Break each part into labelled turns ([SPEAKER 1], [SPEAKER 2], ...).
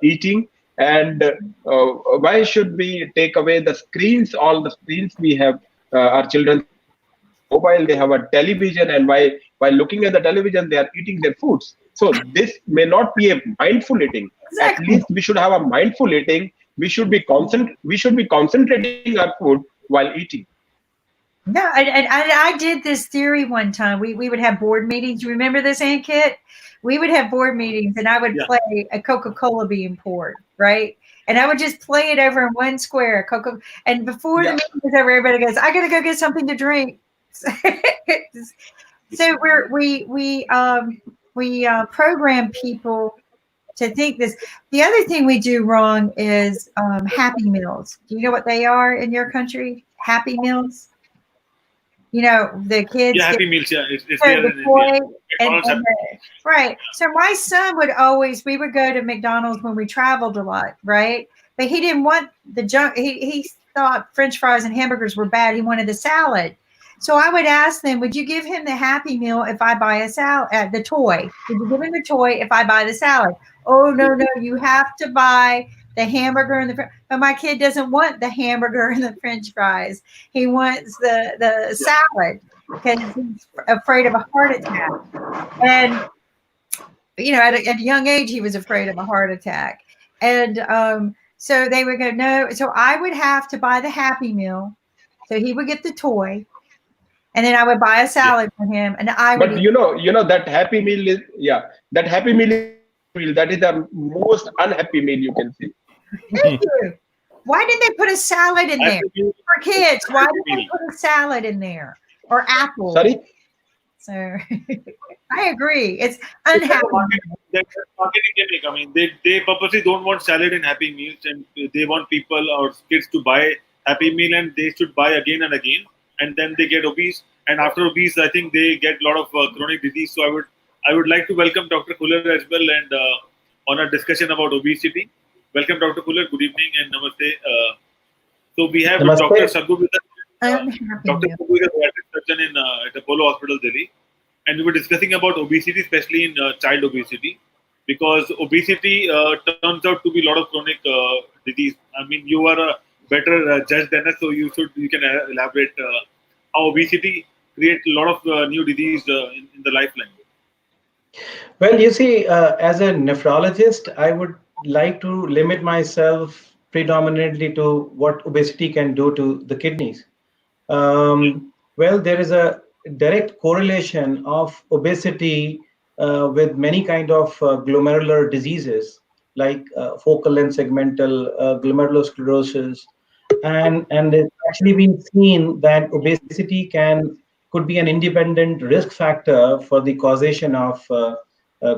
[SPEAKER 1] eating, and why should we take away the screens, all the screens we have? Our children have a mobile, they have a television, and by looking at the television, they are eating their foods. So this may not be a mindful eating. At
[SPEAKER 2] Exactly.
[SPEAKER 1] least we should have a mindful eating. We should be concentrating our food while eating.
[SPEAKER 2] No, I did this theory one time. We would have board meetings. You remember this, Aunt Kit? We would have board meetings, and I would
[SPEAKER 3] Yeah.
[SPEAKER 2] play a Coca-Cola being poured, right? And I would just play it over in one square, Coca. And before the
[SPEAKER 1] Yeah.
[SPEAKER 2] meeting was over, everybody goes, "I gotta go get something to drink." So we program people to think this. The other thing we do wrong is Happy Meals. Do you know what they are in your country? Happy Meals. You know, the kids
[SPEAKER 3] Yeah,
[SPEAKER 2] get
[SPEAKER 3] Happy Meals. Yeah, it's
[SPEAKER 2] so
[SPEAKER 3] there
[SPEAKER 2] the
[SPEAKER 3] in
[SPEAKER 2] toy
[SPEAKER 3] India.
[SPEAKER 2] and,
[SPEAKER 3] McDonald's
[SPEAKER 2] and the, right. So my son would always, we would go to McDonald's when we traveled a lot, right? But he didn't want the junk. He thought French fries and hamburgers were bad. He wanted the salad. So I would ask them, would you give him the Happy Meal if I buy a salad, the toy? Would you give him the toy if I buy the salad? Oh, no, you have to buy the hamburger and but my kid doesn't want the hamburger and the French fries. He wants the salad because he's afraid of a heart attack. And, you know, at a young age, he was afraid of a heart attack. And so they would go, no. So I would have to buy the Happy Meal. So he would get the toy. And then I would buy a salad for him. And I would
[SPEAKER 1] But
[SPEAKER 2] eat.
[SPEAKER 1] that Happy Meal is, that Happy Meal is meal. That is the most unhappy meal you can see.
[SPEAKER 2] Thank you. Why did they put a salad in there
[SPEAKER 3] Happy Meal.
[SPEAKER 2] for kids? Why
[SPEAKER 3] Happy
[SPEAKER 2] did they
[SPEAKER 3] Meal.
[SPEAKER 2] put a salad in there or apples?
[SPEAKER 1] Sorry?
[SPEAKER 2] So I agree. It's
[SPEAKER 3] It's
[SPEAKER 2] unhappy.
[SPEAKER 3] That's a marketing gimmick. I mean, they purposely don't want salad in Happy Meals, and they want people or kids to buy Happy Meal, and they should buy again and again, and then they get obese. And after obese, I think they get a lot of chronic disease. So I would like to welcome Dr. Khullar as well, and on a discussion about obesity. Welcome, Dr. Khullar. Good evening and namaste. So we have
[SPEAKER 4] Namaste.
[SPEAKER 3] Dr. Saggu with us.
[SPEAKER 2] Unhappy
[SPEAKER 3] Dr.
[SPEAKER 2] meal.
[SPEAKER 3] Saggu is a pediatric surgeon at Apollo Hospital, Delhi. And we were discussing about obesity, especially in child obesity, because obesity turns out to be a lot of chronic disease. I mean, you are a better judge than us, so you can elaborate how obesity creates a lot of new disease in the lifeline.
[SPEAKER 4] Well, you see, as a nephrologist, I would like to limit myself predominantly to what obesity can do to the kidneys. Well, there is a direct correlation of obesity with many kind of glomerular diseases like focal and segmental glomerulosclerosis, and it's actually been seen that obesity could be an independent risk factor for the causation of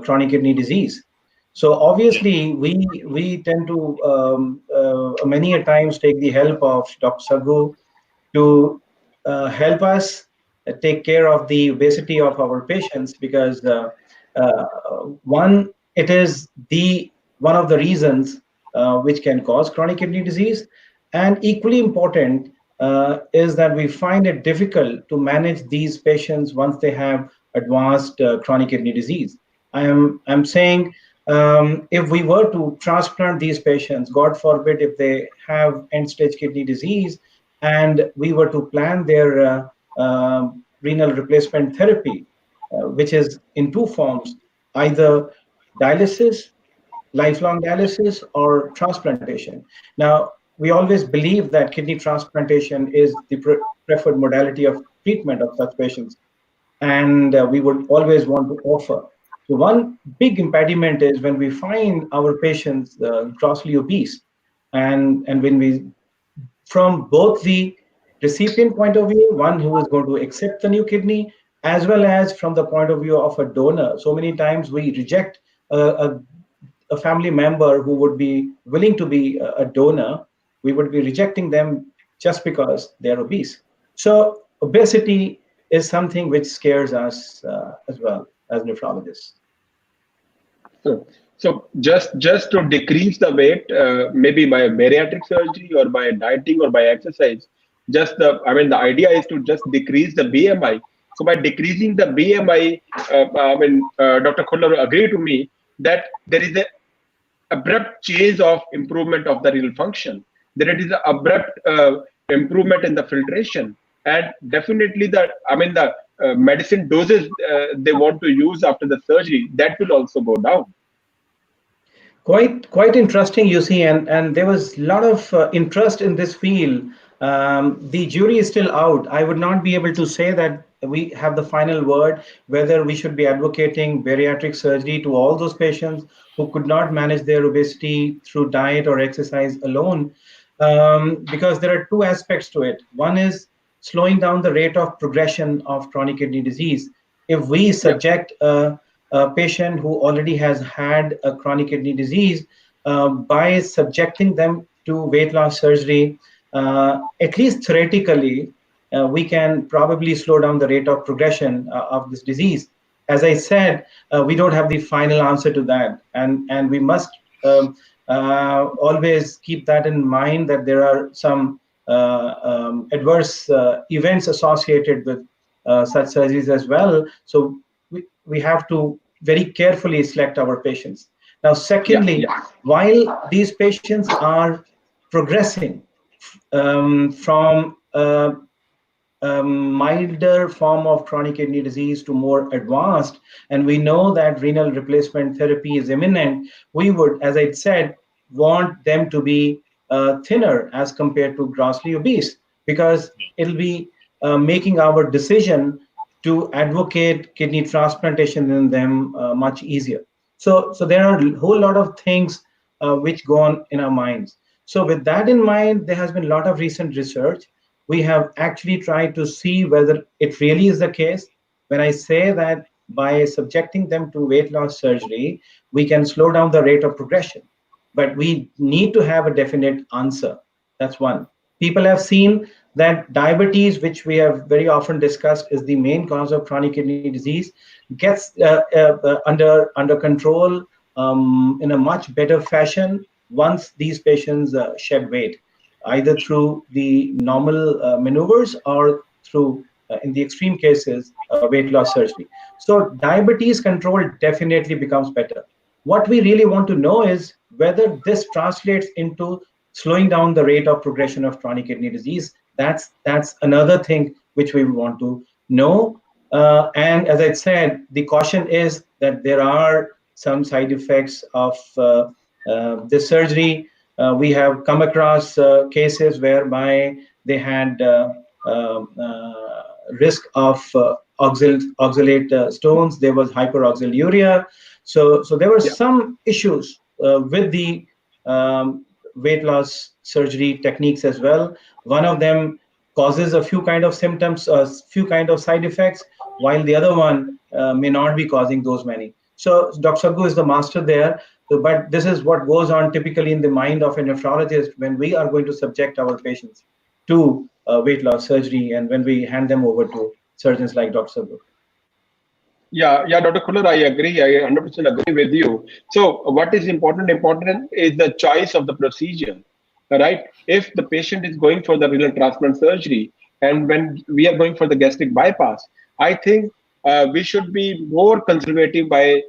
[SPEAKER 4] chronic kidney disease. So obviously, we tend to many a times take the help of Dr. Saggu to help us take care of the obesity of our patients, because one, it is one of the reasons which can cause chronic kidney disease, and equally important is that we find it difficult to manage these patients once they have advanced chronic kidney disease. I'm saying, if we were to transplant these patients, God forbid, if they have end-stage kidney disease, and we were to plan their renal replacement therapy, which is in two forms, either dialysis, lifelong dialysis, or transplantation. Now, we always believe that kidney transplantation is the preferred modality of treatment of such patients, and we would always want to offer. So one big impediment is when we find our patients grossly obese, and when we, from both the recipient point of view, one who is going to accept the new kidney, as well as from the point of view of a donor. So many times we reject a family member who would be willing to be a donor. We would be rejecting them just because they're obese. So obesity is something which scares us as well as nephrologists.
[SPEAKER 1] So just to decrease the weight, maybe by bariatric surgery or by dieting or by exercise, the idea is to just decrease the BMI. So by decreasing the BMI, Dr. Khullar will agree to me that there is a abrupt change of improvement of the renal function. There is an abrupt improvement in the filtration, and definitely the medicine doses they want to use after the surgery, that will also go down.
[SPEAKER 4] Quite interesting, you see, and there was a lot of interest in this field. The jury is still out. I would not be able to say that we have the final word whether we should be advocating bariatric surgery to all those patients who could not manage their obesity through diet or exercise alone, because there are two aspects to it. One is slowing down the rate of progression of chronic kidney disease. If we
[SPEAKER 1] Yeah,
[SPEAKER 4] subject a patient who already has had a chronic kidney disease, by subjecting them to weight loss surgery, at least theoretically, we can probably slow down the rate of progression of this disease. As I said, we don't have the final answer to that, and we must always keep that in mind, that there are some adverse events associated with such surgeries as well. So we have to very carefully select our patients. Now,
[SPEAKER 1] yeah,
[SPEAKER 4] secondly,
[SPEAKER 1] yeah,
[SPEAKER 4] while these patients are progressing from milder form of chronic kidney disease to more advanced, and we know that renal replacement therapy is imminent, we would, as I said, want them to be thinner as compared to grossly obese, because it'll be making our decision to advocate kidney transplantation in them much easier. So there are a whole lot of things which go on in our minds. So with that in mind, there has been a lot of recent research. We have actually tried to see whether it really is the case. When I say that by subjecting them to weight loss surgery, we can slow down the rate of progression. But we need to have a definite answer. That's one. People have seen that diabetes, which we have very often discussed, is the main cause of chronic kidney disease, gets under control in a much better fashion once these patients shed weight, either through the normal maneuvers or through, in the extreme cases, weight loss surgery. So diabetes control definitely becomes better. What we really want to know is whether this translates into slowing down the rate of progression of chronic kidney disease. That's another thing which we want to know. And as I said, the caution is that there are some side effects of this surgery. We have come across cases whereby they had risk of oxalate stones. There was hyperoxaluria. So there were
[SPEAKER 1] yeah,
[SPEAKER 4] some issues with the weight loss surgery techniques as well. One of them causes a few kind of symptoms, a few kind of side effects, while the other one may not be causing those many. So Dr. Sagu is the master there. But this is what goes on typically in the mind of a nephrologist when we are going to subject our patients to weight loss surgery, and when we hand them over to surgeons like Dr. Sagu.
[SPEAKER 1] yeah, Dr. Khullar, I agree. I 100% agree with you. So, what is important? Important is the choice of the procedure, right? If the patient is going for the renal transplant surgery, and when we are going for the gastric bypass, I think we should be more conservative by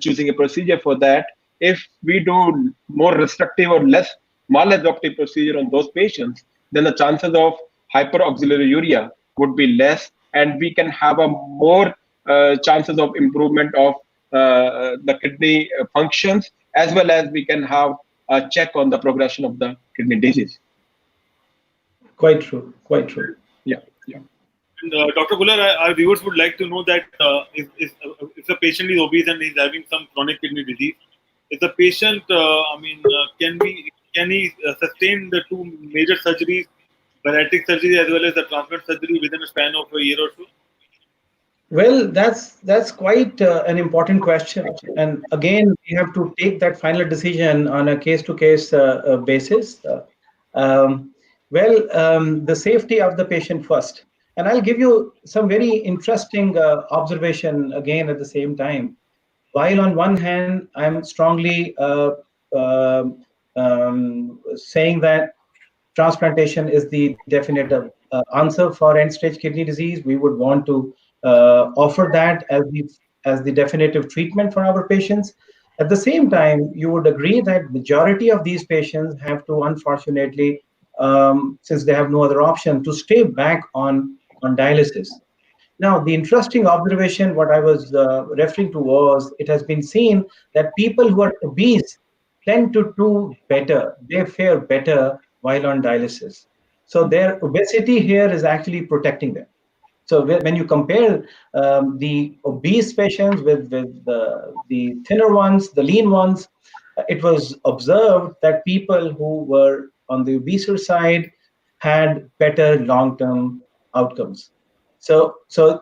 [SPEAKER 1] choosing a procedure for that. If we do more restrictive or less maladaptive procedure on those patients, then the chances of hyperoxaluria would be less, and we can have a more chances of improvement of the kidney functions, as well as we can have a check on the progression of the kidney disease.
[SPEAKER 4] Quite true. Quite true.
[SPEAKER 1] Yeah, yeah.
[SPEAKER 3] And, Dr. Khullar, our viewers would like to know that if the patient is obese and is having some chronic kidney disease, if the patient, can he sustain the two major surgeries, bariatric surgery as well as the transplant surgery within a span of a year or so?
[SPEAKER 4] Well, that's quite an important question, and again, we have to take that final decision on a case-to-case basis. The safety of the patient first, and I'll give you some very interesting observation again at the same time. While on one hand, I'm strongly saying that transplantation is the definitive answer for end-stage kidney disease. We would want to offer that as the definitive treatment for our patients. At the same time, you would agree that majority of these patients have to, unfortunately, since they have no other option, to stay back on dialysis. Now, the interesting observation, what I was referring to was, it has been seen that people who are obese tend to do better. They fare better while on dialysis. So their obesity here is actually protecting them. So when you compare the obese patients with the thinner ones, the lean ones, it was observed that people who were on the obese side had better long-term outcomes. So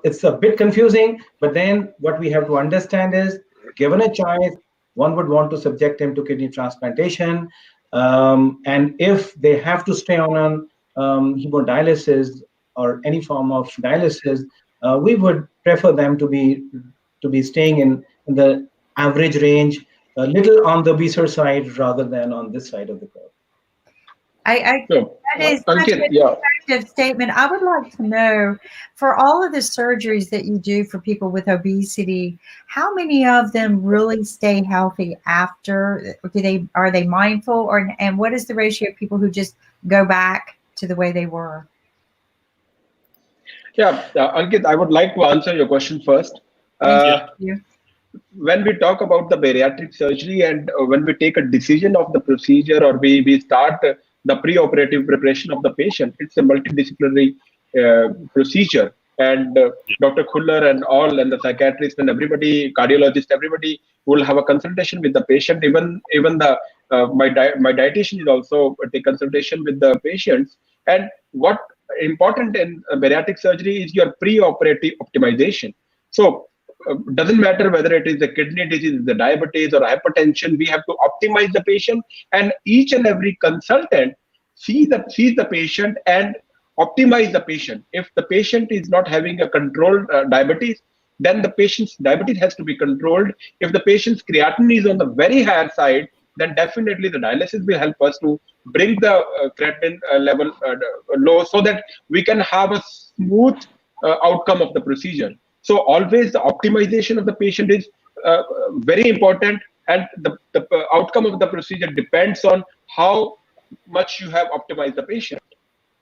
[SPEAKER 4] it's a bit confusing, but then what we have to understand is, given a choice, one would want to subject them to kidney transplantation, and if they have to stay on hemodialysis or any form of dialysis, we would prefer them to be staying in the average range, a little on the obese side rather than on this side of the curve.
[SPEAKER 2] I
[SPEAKER 1] So,
[SPEAKER 2] that is such
[SPEAKER 1] Ankit,
[SPEAKER 2] an
[SPEAKER 1] yeah,
[SPEAKER 2] effective statement. I would like to know, for all of the surgeries that you do for people with obesity, how many of them really stay healthy after? Are they mindful, or and what is the ratio of people who just go back to the way they were?
[SPEAKER 1] yeah, Ankit, I would like to answer your question first.
[SPEAKER 2] Thank
[SPEAKER 3] Yeah.
[SPEAKER 2] you.
[SPEAKER 1] When we talk about the bariatric surgery, and when we take a decision of the procedure, or we start the pre-operative preparation of the patient, it's a multidisciplinary procedure. And Dr. Khullar and all, and the psychiatrist and everybody, cardiologist, everybody will have a consultation with the patient. Even the my dietitian is also take consultation with the patients. And what important in bariatric surgery is your pre-operative optimization. So doesn't matter whether it is the kidney disease, the diabetes, or hypertension. We have to optimize the patient, and each and every consultant sees the patient and optimize the patient. If the patient is not having a controlled diabetes, then the patient's diabetes has to be controlled. If the patient's creatinine is on the very higher side, then definitely the dialysis will help us to bring the creatinine level low, so that we can have a smooth outcome of the procedure. So always the optimization of the patient is very important, and the outcome of the procedure depends on how much you have optimized the patient.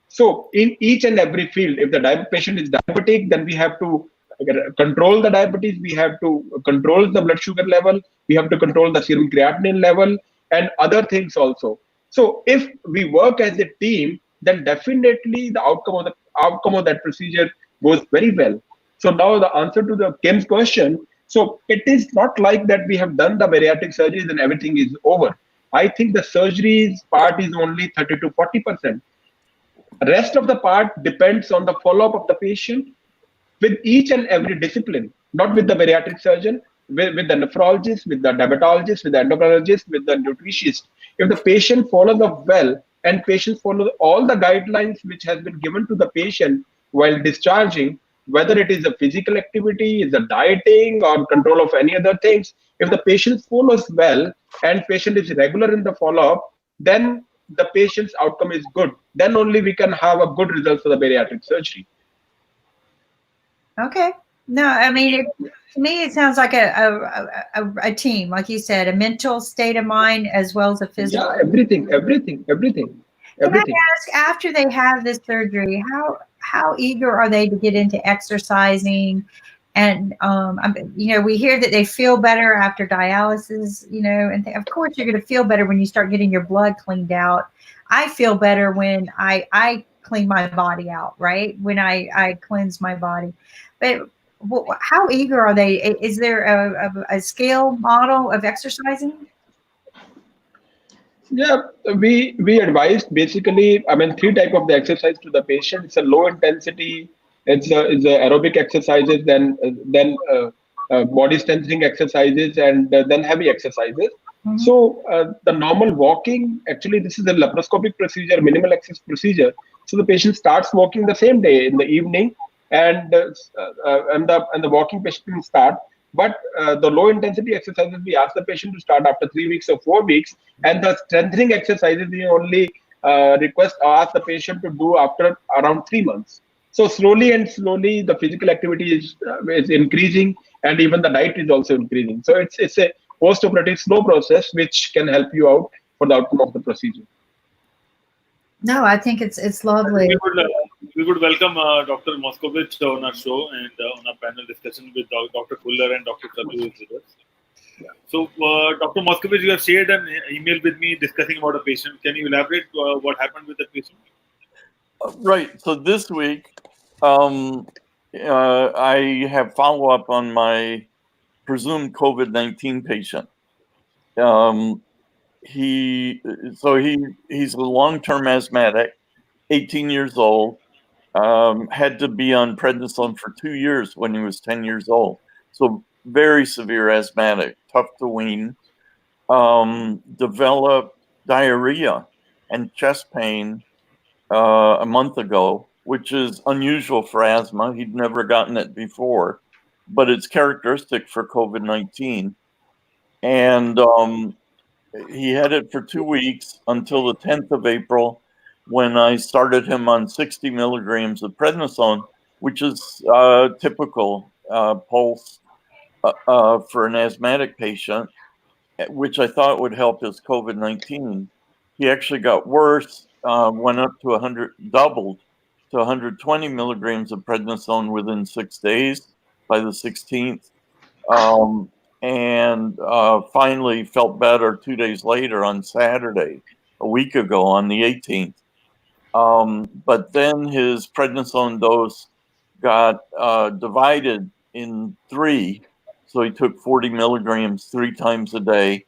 [SPEAKER 1] So in each and every field, if the patient is diabetic, then we have to control the diabetes, we have to control the blood sugar level, we have to control the serum creatinine level, and other things also. So if we work as a team, then definitely the outcome of that procedure goes very well. So now the answer to the Kim's question. So it is not like that we have done the bariatric surgery, then everything is over. I think the surgeries part is only 30 to 40%. Rest of the part depends on the follow-up of the patient with each and every discipline, not with the bariatric surgeon, with the nephrologist, with the diabetologist, with the endocrinologist, with the nutritionist. If the patient follows up well, and patients follow all the guidelines which has been given to the patient while discharging, whether it is a physical activity, is a dieting, or control of any other things, if the patient follows well and patient is regular in the follow-up, then the patient's outcome is good. Then only we can have a good result for the bariatric surgery.
[SPEAKER 2] Okay. No, I mean, to me, it sounds like a team, like you said, a mental state of mind as well as a physical.
[SPEAKER 1] Yeah, everything.
[SPEAKER 2] Can I ask, after they have this surgery, how eager are they to get into exercising? And we hear that they feel better after dialysis. And of course, you're going to feel better when you start getting your blood cleaned out. I feel better when I clean my body out, right? When I cleanse my body. But how eager are they? Is there a scale model of exercising?
[SPEAKER 1] Yeah, we advised basically, I mean, three type of the exercise to the patient. It's a low intensity, it's a aerobic exercises, then body strengthening exercises, and then heavy exercises.
[SPEAKER 2] Mm-hmm.
[SPEAKER 1] So the normal walking, actually, this is a laparoscopic procedure, minimal access procedure. So the patient starts walking the same day in the evening, and the walking patient will start. But the low intensity exercises, we ask the patient to start after 3 weeks or 4 weeks, and the strengthening exercises we only ask the patient to do after around 3 months. So slowly the physical activity is increasing, and even the diet is also increasing. So it's a post-operative slow process which can help you out for the outcome of the procedure.
[SPEAKER 2] No, I think it's lovely.
[SPEAKER 3] We would welcome Dr. Moskovich on our show and on our panel discussion with Dr. Khullar and Dr. Sadhu is with us. Yeah. So, Dr. Moskovich, you have shared an email with me discussing about a patient. Can you elaborate what happened with the patient?
[SPEAKER 5] Right. So this week, I have follow-up on my presumed COVID-19 patient. He's a long-term asthmatic, 18 years old, had to be on prednisone for 2 years when he was 10 years old. So very severe asthmatic, tough to wean. Developed diarrhea and chest pain a month ago, which is unusual for asthma. He'd never gotten it before, but it's characteristic for COVID-19. And he had it for 2 weeks until the 10th of April, when I started him on 60 milligrams of prednisone, which is typical pulse for an asthmatic patient, which I thought would help his COVID-19. He actually got worse, went up to 100, doubled to 120 milligrams of prednisone within 6 days by the 16th. And finally felt better 2 days later on Saturday, a week ago on the 18th. But then his prednisone dose got divided in 3. So he took 40 milligrams 3 times a day,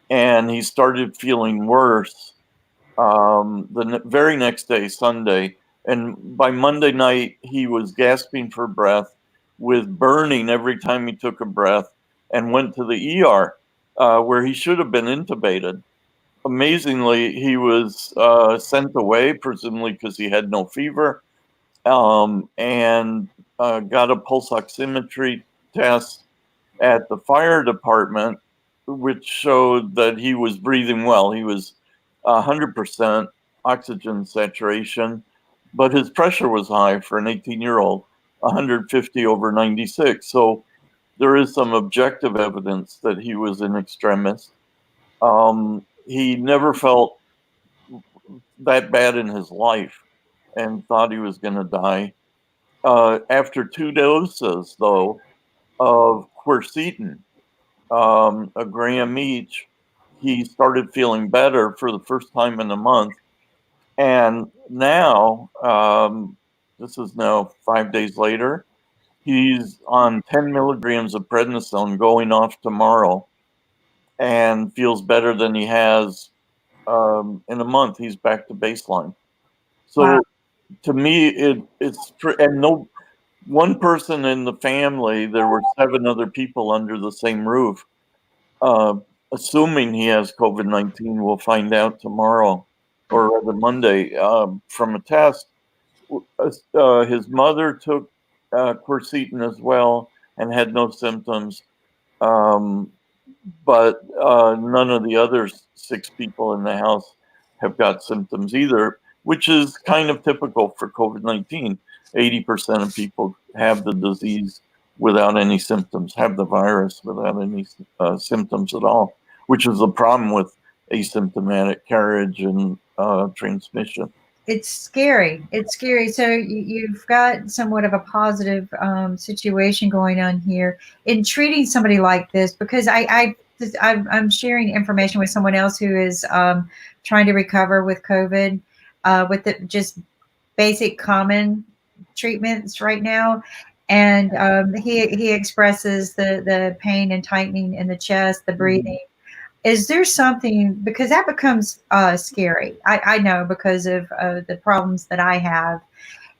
[SPEAKER 5] and he started feeling worse the very next day, Sunday. And by Monday night, he was gasping for breath with burning every time he took a breath, and went to the ER where he should have been intubated. Amazingly, he was sent away, presumably because he had no fever, and got a pulse oximetry test at the fire department, which showed that he was breathing well. He was 100% oxygen saturation, but his pressure was high for an 18-year-old, 150 over 96. So there is some objective evidence that he was in extremis. He never felt that bad in his life and thought he was going to die. After 2 doses, though, of quercetin, a gram each, he started feeling better for the first time in a month. And now, this is now 5 days later, he's on 10 milligrams of prednisone going off tomorrow and feels better than he has in a month. He's back to baseline. So wow. To me, it's and no one person in the family, there were 7 other people under the same roof. Assuming he has COVID-19, we'll find out tomorrow or rather Monday from a test. His mother took quercetin as well and had no symptoms, but none of the other 6 people in the house have got symptoms either, which is kind of typical for COVID-19. 80% of people have the disease without any symptoms, have the virus without any symptoms at all, which is the problem with asymptomatic carriage and transmission.
[SPEAKER 2] It's scary. It's scary. So you've got somewhat of a positive situation going on here in treating somebody like this, because I'm sharing information with someone else who is trying to recover with COVID with just basic common treatments right now. And he expresses the pain and tightening in the chest, the breathing. Is there something, because that becomes scary, I know, because of the problems that I have.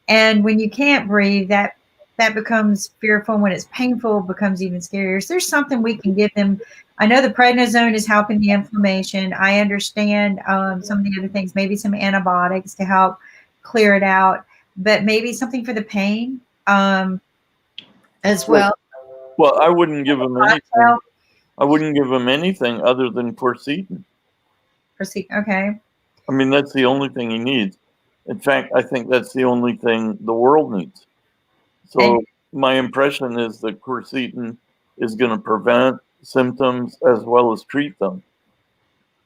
[SPEAKER 2] And when you can't breathe, that becomes fearful. When it's painful, it becomes even scarier. Is there something we can give them? I know the prednisone is helping the inflammation. I understand some of the other things, maybe some antibiotics to help clear it out, but maybe something for the pain as well.
[SPEAKER 5] Well, I wouldn't give them anything. I wouldn't give him anything other than quercetin.
[SPEAKER 2] Okay.
[SPEAKER 5] I mean, that's the only thing he needs. In fact, I think that's the only thing the world needs. So my impression is that quercetin is going to prevent symptoms as well as treat them.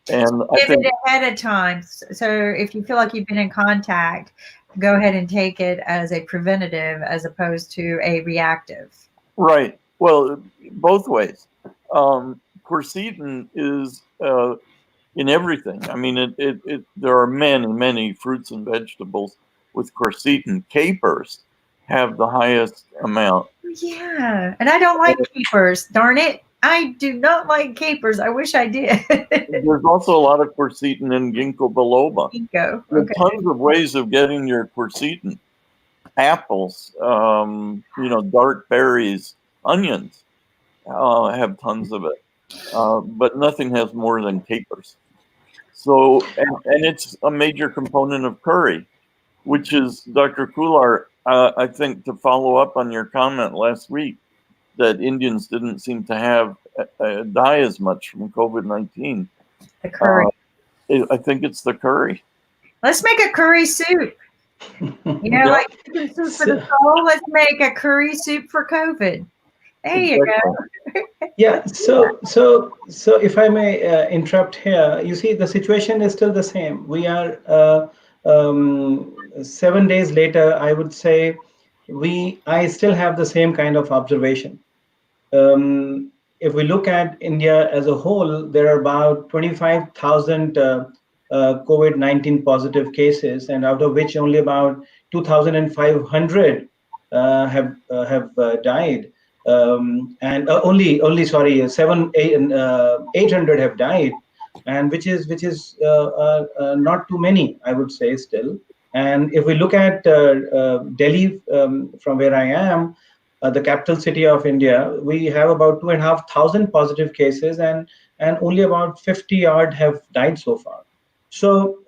[SPEAKER 5] And I
[SPEAKER 2] Give
[SPEAKER 5] think
[SPEAKER 2] it ahead of time. So if you feel like you've been in contact, go ahead and take it as a preventative as opposed to a reactive.
[SPEAKER 5] right. Well, both ways. Quercetin is in everything. I mean, there are many fruits and vegetables with quercetin. Capers have the highest amount.
[SPEAKER 2] Yeah, and I don't like capers. Darn it, I do not like capers. I wish I did.
[SPEAKER 5] There's also a lot of quercetin in ginkgo biloba.
[SPEAKER 2] Go.
[SPEAKER 5] There are
[SPEAKER 2] Okay.
[SPEAKER 5] tons of ways of getting your quercetin. Apples, dark berries, onions have tons of it, but nothing has more than capers. So, and it's a major component of curry, which is, Dr. Khullar, I think, to follow up on your comment last week that Indians didn't seem to have die as much from COVID-19.
[SPEAKER 2] The curry.
[SPEAKER 5] I think it's the curry.
[SPEAKER 2] Let's make a curry soup.
[SPEAKER 5] Yeah.
[SPEAKER 2] Like chicken soup for the soul. Let's make a curry soup for COVID. There you go.
[SPEAKER 4] Yeah. So if I may interrupt here, you see, the situation is still the same. We are 7 days later. I would say I still have the same kind of observation. If we look at India as a whole, there are about 25,000 COVID-19 positive cases, and out of which only about 2,500 have died, and only sorry, 800 have died, and which is not too many, I would say, still. And if we look at Delhi, from where I am, the capital city of India, we have about 2,500 positive cases, and only about 50 odd have died so far. So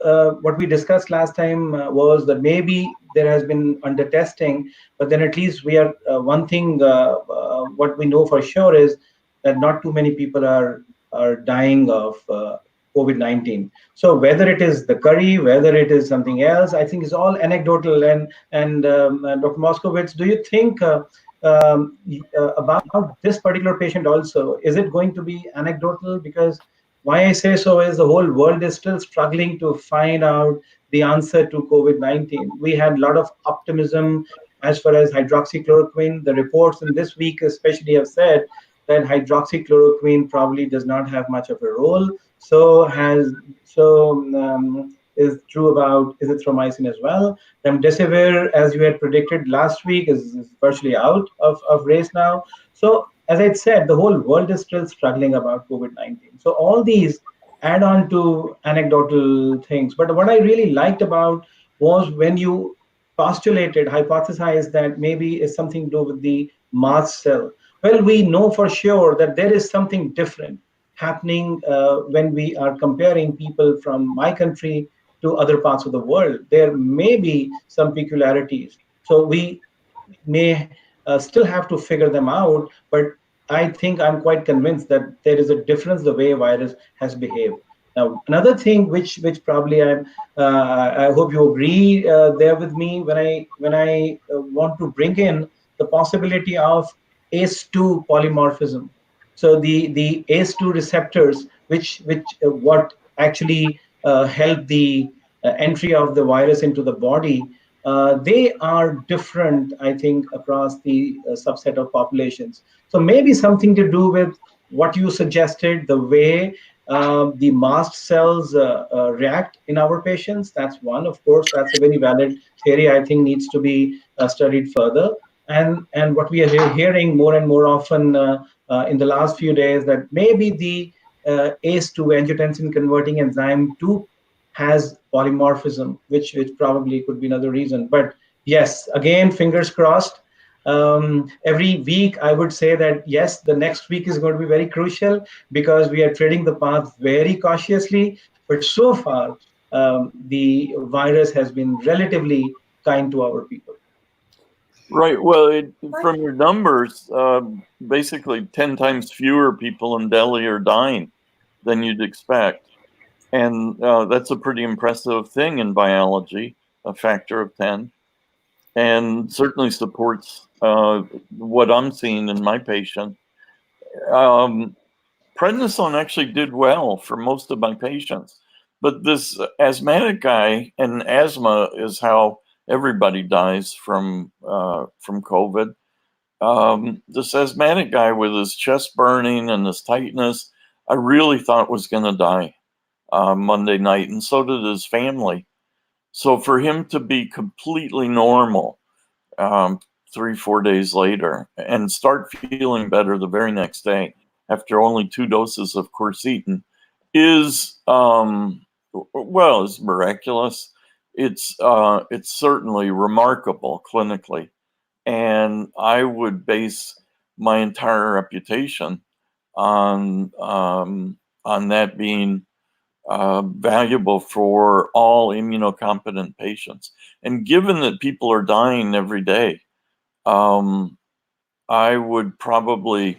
[SPEAKER 4] what we discussed last time was that maybe there has been under testing, but then at least we are one thing. What we know for sure is that not too many people are dying of COVID-19. So whether it is the curry, whether it is something else, I think is all anecdotal. And Dr. Moskowitz, do you think about this particular patient also, is it going to be anecdotal? Because why I say so is the whole world is still struggling to find out the answer to COVID-19. We had a lot of optimism as far as hydroxychloroquine. The reports in this week especially have said that hydroxychloroquine probably does not have much of a role. Is true about azithromycin as well. Remdesivir, as you had predicted last week, is virtually out of race now. So as I said, the whole world is still struggling about COVID-19. So all these add on to anecdotal things. But what I really liked about was when you hypothesized that maybe it's something to do with the mast cell. Well, we know for sure that there is something different happening when we are comparing people from my country to other parts of the world. There may be some peculiarities. So we may still have to figure them out, but I think I'm quite convinced that there is a difference the way virus has behaved. Now, another thing which probably I hope you agree there with me when I want to bring in the possibility of ACE2 polymorphism. So the ACE2 receptors, which what actually help the entry of the virus into the body, they are different, I think, across the subset of populations. So maybe something to do with what you suggested, the way the mast cells react in our patients. That's one, of course, that's a very valid theory. I think needs to be studied further. And what we are hearing more and more often in the last few days, that maybe the ACE2 angiotensin converting enzyme 2 has polymorphism, which probably could be another reason. But yes, again, fingers crossed. Every week, I would say that yes, the next week is going to be very crucial because we are treading the path very cautiously. But so far, the virus has been relatively kind to our people.
[SPEAKER 5] Right. Well, from your numbers, basically 10 times fewer people in Delhi are dying than you'd expect. And that's a pretty impressive thing in biology, a factor of 10, and certainly supports what I'm seeing in my patient. prednisone actually did well for most of my patients. But this asthmatic guy, and asthma is how everybody dies from COVID. This asthmatic guy with his chest burning and this tightness, I really thought was going to die Monday night, and so did his family. So for him to be completely normal 3-4 days later and start feeling better the very next day after only 2 doses of quercetin is well, it's miraculous. It's certainly remarkable clinically, and I would base my entire reputation on that being valuable for all immunocompetent patients. And given that people are dying every day, I would probably